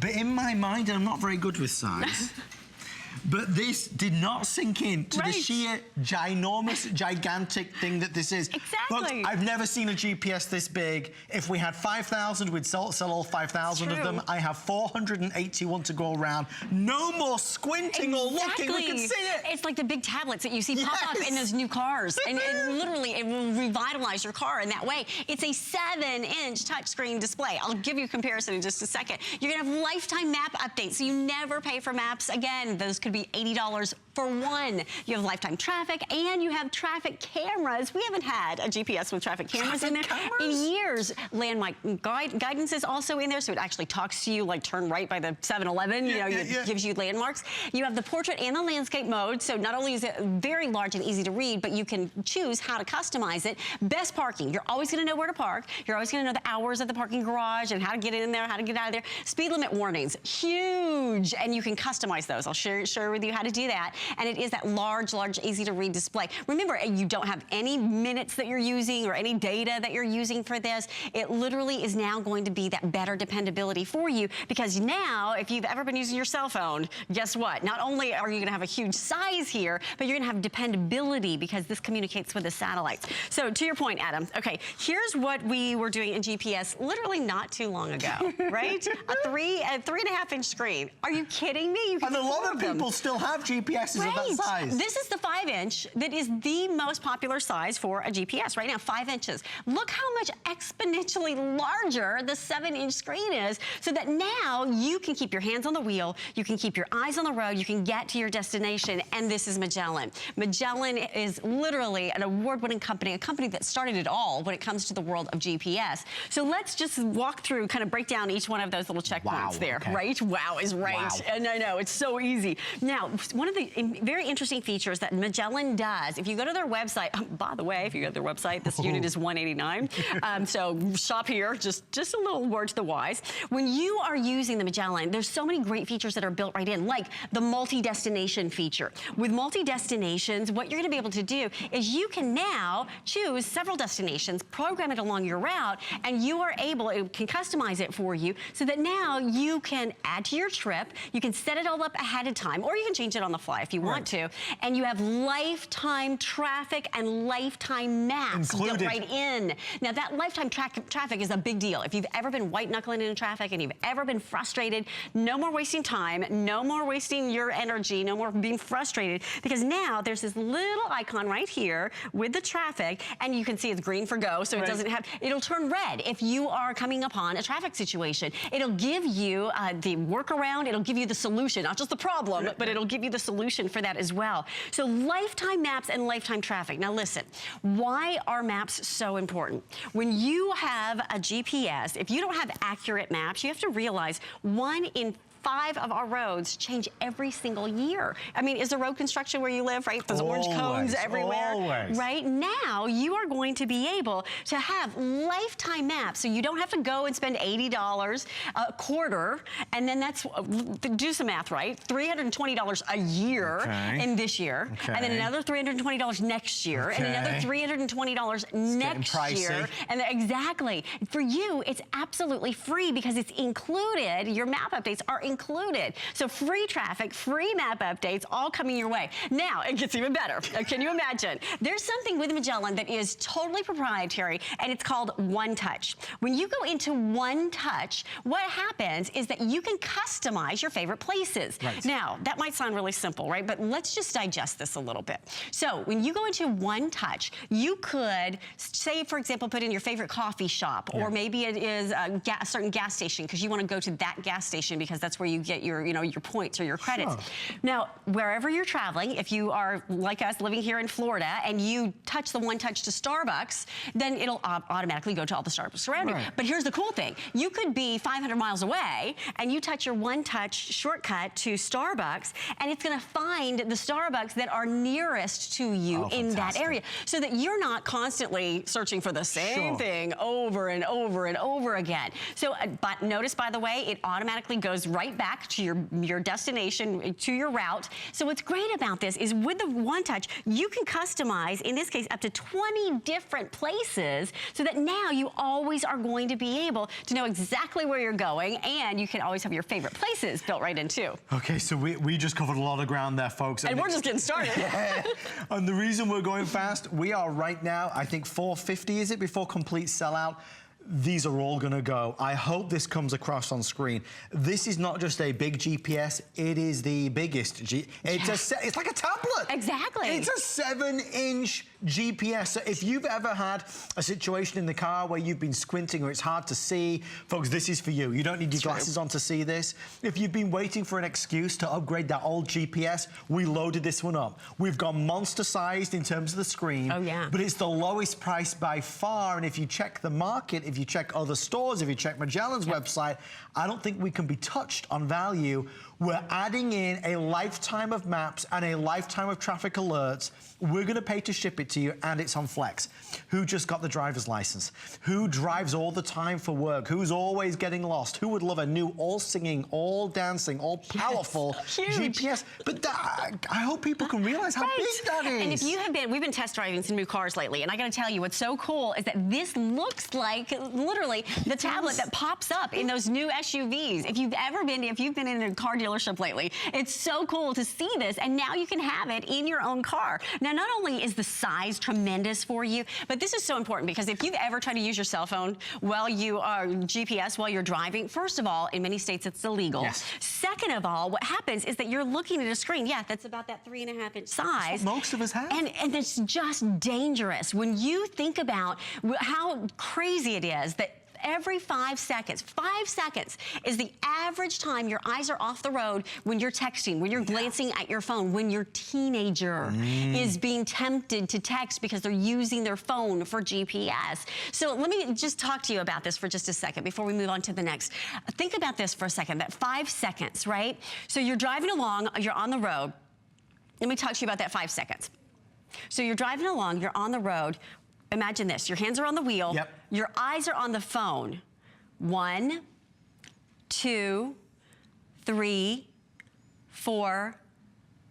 But in my mind, I'm not very good with size. But this did not sink in to the sheer ginormous, gigantic thing that this is. Exactly. Folks, I've never seen a GPS this big. If we had 5,000, we'd sell all 5,000 of them. I have 481 to go around. No more squinting or looking. We can see it. It's like the big tablets that you see pop up in those new cars. And literally, it will revitalize your car in that way. It's a 7-inch touchscreen display. I'll give you a comparison in just a second. You're going to have lifetime map updates, so you never pay for maps again. Those could be $80 for one. You have lifetime traffic and you have traffic cameras. We haven't had a GPS with traffic cameras in there in years. Landmark guidance is also in there, so it actually talks to you like turn right by the 7-Eleven. It gives you landmarks. You have the portrait and the landscape mode, so not only is it very large and easy to read, but you can choose how to customize it. Best parking. You're always going to know where to park. You're always going to know the hours of the parking garage and how to get in there, how to get out of there. Speed limit warnings, huge, and you can customize those. I'll share with you how to do that. And it is that large, easy to read display. Remember, you don't have any minutes that you're using or any data that you're using for this. It literally is now going to be that better dependability for you, because now, if you've ever been using your cell phone, guess what? Not only are you going to have a huge size here, but you're going to have dependability because this communicates with the satellites. So to your point, Adam, okay, here's what we were doing in GPS literally not too long ago, right? a 3.5-inch screen. Are you kidding me? You can and a lot of people still have GPSs of that size. This is the 5-inch that is the most popular size for a GPS right now, 5 inches. Look how much exponentially larger the 7-inch screen is, so that now you can keep your hands on the wheel, you can keep your eyes on the road, you can get to your destination, and this is Magellan. Magellan is literally an award-winning company, a company that started it all when it comes to the world of GPS. So let's just walk through, kind of break down each one of those little checkpoints there, right? Wow is right. Wow. And I know, it's so easy. Now, one of the very interesting features that Magellan does, if you go to their website, by the way, if you go to their website, this unit is $189. So shop here, just a little word to the wise. When you are using the Magellan, there's so many great features that are built right in, like the multi-destination feature. With multi-destinations, what you're gonna be able to do is you can now choose several destinations, program it along your route, and you are able, it can customize it for you, so that now you can add to your trip, you can set it all up ahead of time, or you can change it on the fly if you want to, and you have lifetime traffic and lifetime maps built right in. Now that lifetime traffic is a big deal. If you've ever been white knuckling into traffic and you've ever been frustrated, no more wasting time, no more wasting your energy, no more being frustrated, because now there's this little icon right here with the traffic, and you can see it's green for go, so it doesn't have, it'll turn red if you are coming upon a traffic situation. It'll give you the workaround, it'll give you the solution, not just the problem, but it'll give you the solution for that as well. So lifetime maps and lifetime traffic. Now listen, why are maps so important? When you have a GPS, if you don't have accurate maps, you have to realize 1 in 5 of our roads change every single year. I mean, is the road construction where you live, right? Those orange cones everywhere. Right now, you are going to be able to have lifetime maps, so you don't have to go and spend $80 a quarter, and then that's, do some math, right? $320 a year in this year, and then another $320 next year, and another $320 next year. And exactly. For you, it's absolutely free because it's included. Your map updates are included. So free traffic, free map updates, all coming your way. Now, it gets even better. Can you imagine? There's something with Magellan that is totally proprietary, and it's called One Touch. When you go into One Touch, what happens is that you can customize your favorite places. Now, that might sound really simple, right? But let's just digest this a little bit. So when you go into One Touch, you could, say, for example, put in your favorite coffee shop, or maybe it is a certain gas station because you want to go to that gas station because that's where you get your, your points or your credits. Now, wherever you're traveling, if you are like us living here in Florida and you touch the One Touch to Starbucks, then it'll automatically go to all the Starbucks around you. But here's the cool thing. You could be 500 miles away and you touch your One Touch shortcut to Starbucks, and it's going to find the Starbucks that are nearest to you in that area, so that you're not constantly searching for the same thing over and over and over again. So, but notice, by the way, it automatically goes right right back to your destination, to your route. So what's great about this is with the One Touch, you can customize, in this case, up to 20 different places, so that now you always are going to be able to know exactly where you're going, and you can always have your favorite places built right in too. Okay, so we just covered a lot of ground there, folks. And we're just getting started. Yeah. And the reason we're going fast, we are right now, I think 450 is it, before complete sellout. These are all gonna go. I hope this comes across on screen. This is not just a big GPS, it is the biggest it's like a tablet. Exactly. It's a 7-inch GPS. So if you've ever had a situation in the car where you've been squinting or it's hard to see, folks, this is for you. You don't need your glasses on to see this. If you've been waiting for an excuse to upgrade that old GPS, we loaded this one up. We've gone monster sized in terms of the screen. Oh yeah. But it's the lowest price by far, and if you check the market, if you check other stores, if you check Magellan's website, I don't think we can be touched on value. We're adding in a lifetime of maps and a lifetime of traffic alerts. We're gonna pay to ship it to you, and it's on Flex. Who just got the driver's license? Who drives all the time for work? Who's always getting lost? Who would love a new all singing, all dancing, all powerful GPS? But I hope people can realize how big that is. And if you have been, we've been test driving some new cars lately, and I gotta tell you, what's so cool is that this looks like literally the tablet that pops up in those new SUVs. If you've been in a car dealership lately, it's so cool to see this, and now you can have it in your own car. Now, not only is the size tremendous for you, but this is so important because if you've ever tried to use your cell phone while you are GPS while you're driving, first of all, in many states it's illegal. Yes. Second of all, what happens is that you're looking at a screen, that's about that 3.5-inch size. That's what most of us have. And it's just dangerous. When you think about how crazy it is that every 5 seconds is the average time your eyes are off the road when you're texting, when you're glancing at your phone, when your teenager is being tempted to text because they're using their phone for GPS. So let me just talk to you about this for just a second before we move on to the next. Think about this for a second, that 5 seconds, right? So you're driving along, you're on the road. Let me talk to you about that 5 seconds. So you're driving along, you're on the road. Imagine this, your hands are on the wheel, your eyes are on the phone. 1, 2, 3, 4,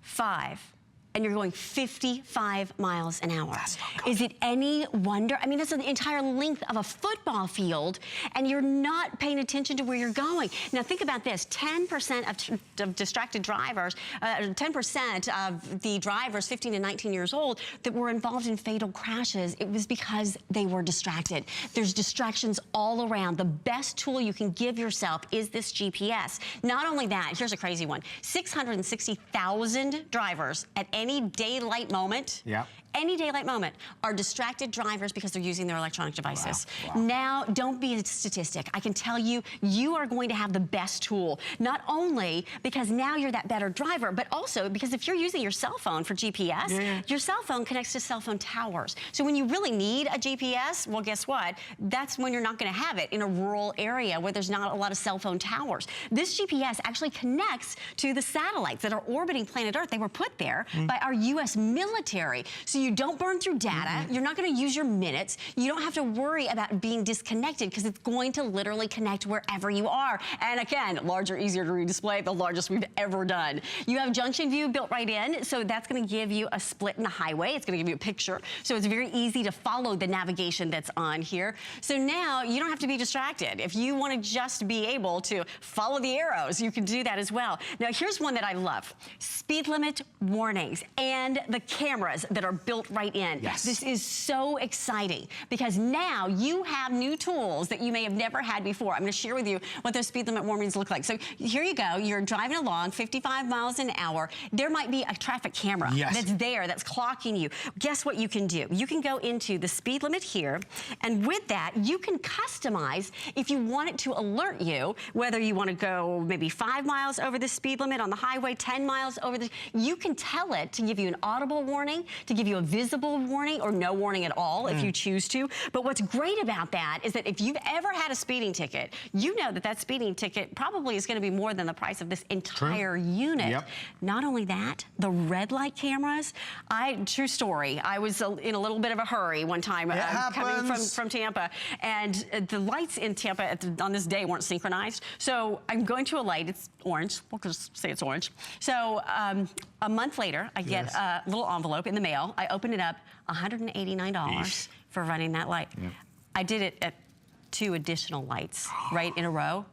5. And you're going 55 miles an hour. That's not good. Is it any wonder? I mean, that's the entire length of a football field, and you're not paying attention to where you're going. Now, think about this. 10% of distracted drivers, 10% of the drivers 15 to 19 years old that were involved in fatal crashes, it was because they were distracted. There's distractions all around. The best tool you can give yourself is this GPS. Not only that, here's a crazy one. 660,000 drivers at any daylight moment, any daylight moment, are distracted drivers because they're using their electronic devices. Wow. Now, don't be a statistic. I can tell you, you are going to have the best tool. Not only because now you're that better driver, but also because if you're using your cell phone for GPS, your cell phone connects to cell phone towers. So when you really need a GPS, well, guess what? That's when you're not going to have it in a rural area where there's not a lot of cell phone towers. This GPS actually connects to the satellites that are orbiting planet Earth. They were put there by our U.S. military. So you don't burn through data. You're not going to use your minutes. You don't have to worry about being disconnected because it's going to literally connect wherever you are. And again, larger, easier to read display, the largest we've ever done. You have junction view built right in, so that's going to give you a split in the highway. It's going to give you a picture, so it's very easy to follow the navigation that's on here. So now you don't have to be distracted. If you want to just be able to follow the arrows, you can do that as well. Now, here's one that I love. Speed limit warnings and the cameras that are built right in. This is so exciting because now you have new tools that you may have never had before. I'm going to share with you what those speed limit warnings look like. So here you go. You're driving along 55 miles an hour. There might be a traffic camera that's there, that's clocking you. Guess what you can do? You can go into the speed limit here, and with that, you can customize if you want it to alert you, whether you want to go maybe 5 miles over the speed limit on the highway, 10 miles over the, you can tell it to give you an audible warning, to give you a a visible warning or no warning at all if you choose to. But what's great about that is that if you've ever had a speeding ticket, you know that that speeding ticket probably is going to be more than the price of this entire unit. Yep. Not only that, the red light cameras, true story, I was in a little bit of a hurry one time coming from Tampa, and the lights in Tampa on this day weren't synchronized. So I'm going to a light, it's orange, we'll just say it's orange. So a month later, I get a little envelope in the mail. I open it up, $189 for running that light. Yep. I did it at 2 additional lights right in a row.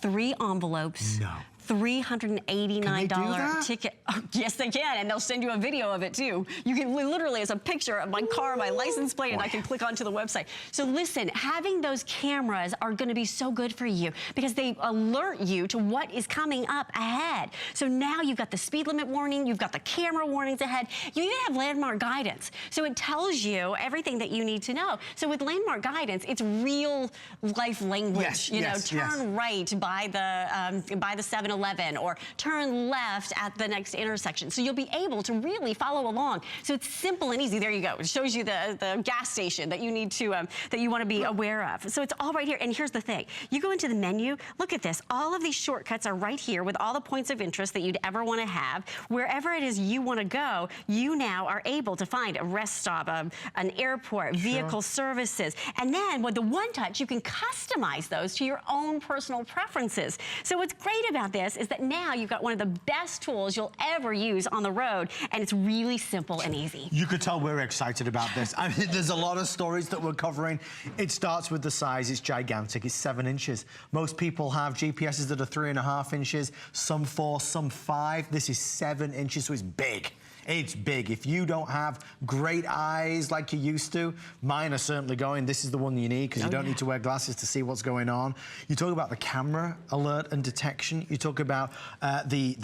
3 envelopes. No. $389 ticket. Oh, yes, they can, and they'll send you a video of it too. You can literally, as a picture of my car, my license plate, and I can click onto the website. So listen, having those cameras are going to be so good for you because they alert you to what is coming up ahead. So now you've got the speed limit warning, you've got the camera warnings ahead, you even have landmark guidance. So it tells you everything that you need to know. So with landmark guidance, it's real life language. Turn right by the 7-Eleven or turn left at the next intersection. So you'll be able to really follow along. So it's simple and easy. There you go. It shows you the gas station that you need to, that you want to be aware of. So it's all right here. And here's the thing. You go into the menu, look at this. All of these shortcuts are right here with all the points of interest that you'd ever want to have. Wherever it is you want to go, you now are able to find a rest stop, an airport, vehicle services. And then with the one touch, you can customize those to your own personal preferences. So what's great about this is that now you've got one of the best tools you'll ever use on the road, and it's really simple and easy. You could tell we're excited about this. I mean, there's a lot of stories that we're covering. It starts with the size. It's gigantic. It's 7 inches. Most people have GPSs that are 3.5 inches, some 4, some 5. This is 7 inches, so it's big. It's big. If you don't have great eyes like you used to, mine are certainly going, this is the one you need because you don't need to wear glasses to see what's going on. You talk about the camera alert and detection. You talk about the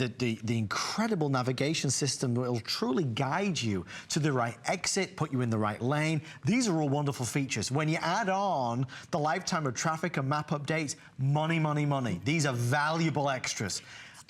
incredible navigation system that will truly guide you to the right exit, put you in the right lane. These are all wonderful features. When you add on the lifetime of traffic and map updates, money, money, money. These are valuable extras.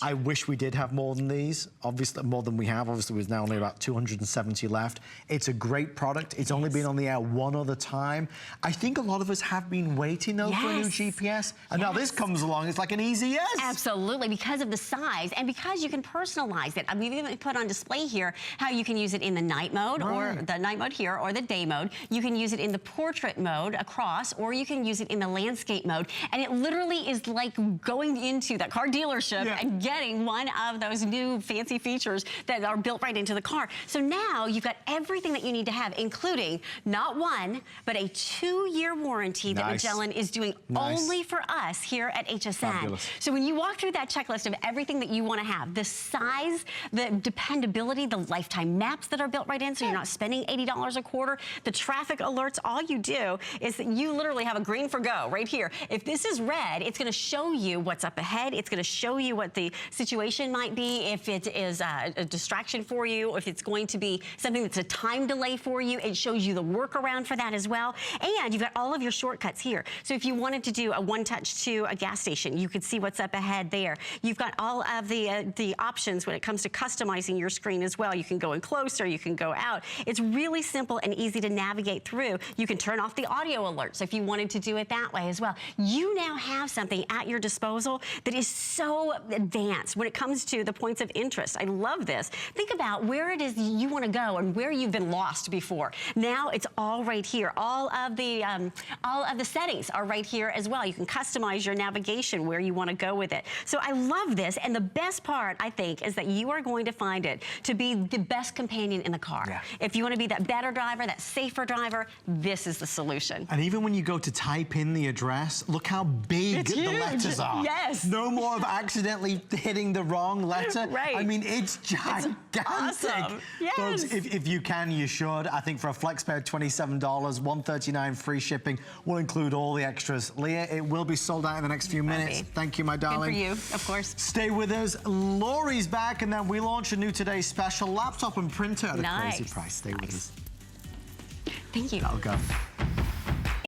I wish we did have more than these, obviously more than we have. Obviously, there's now only about 270 left. It's a great product. It's only been on the air one other time. I think a lot of us have been waiting, though, for a new GPS. And now this comes along, it's like an easy yes. Absolutely, because of the size and because you can personalize it. I mean, we've even put on display here how you can use it in the night mode or the night mode here or the day mode. You can use it in the portrait mode across, or you can use it in the landscape mode. And it literally is like going into that car dealership and getting one of those new fancy features that are built right into the car. So now you've got everything that you need to have, including not 1, but a 2-year warranty that Magellan is doing only for us here at HSN. Fabulous. So when you walk through that checklist of everything that you want to have, the size, the dependability, the lifetime maps that are built right in, so you're not spending $80 a quarter, the traffic alerts, all you do is that you literally have a green for go right here. If this is red, it's going to show you what's up ahead. It's going to show you what the situation might be, if it is a distraction for you, if it's going to be something that's a time delay for you. It shows you the workaround for that as well. And you've got all of your shortcuts here. So if you wanted to do a one-touch to a gas station, you could see what's up ahead there. You've got all of the options when it comes to customizing your screen as well. You can go in closer, you can go out. It's really simple and easy to navigate through. You can turn off the audio alerts if you wanted to do it that way as well. You now have something at your disposal that is so advanced when it comes to the points of interest. I love this. Think about where it is you want to go and where you've been lost before. Now it's all right here. All of the settings are right here as well. You can customize your navigation where you want to go with it. So I love this, and the best part, I think, is that you are going to find it to be the best companion in the car. Yeah. If you want to be that better driver, that safer driver, this is the solution. And even when you go to type in the address, look how big the letters are. Yes. No more of accidentally hitting the wrong letter. Right. I mean, it's gigantic. It's awesome. Yes. Folks, if you can, you should. I think for a flex pay of $27, $139 free shipping will include all the extras. Leah, it will be sold out in the next few minutes. Thank you, my darling. Good for you, of course. Stay with us. Lori's back, and then we launch a new Today's Special laptop and printer at a crazy price. Stay with us. Thank you. That'll go.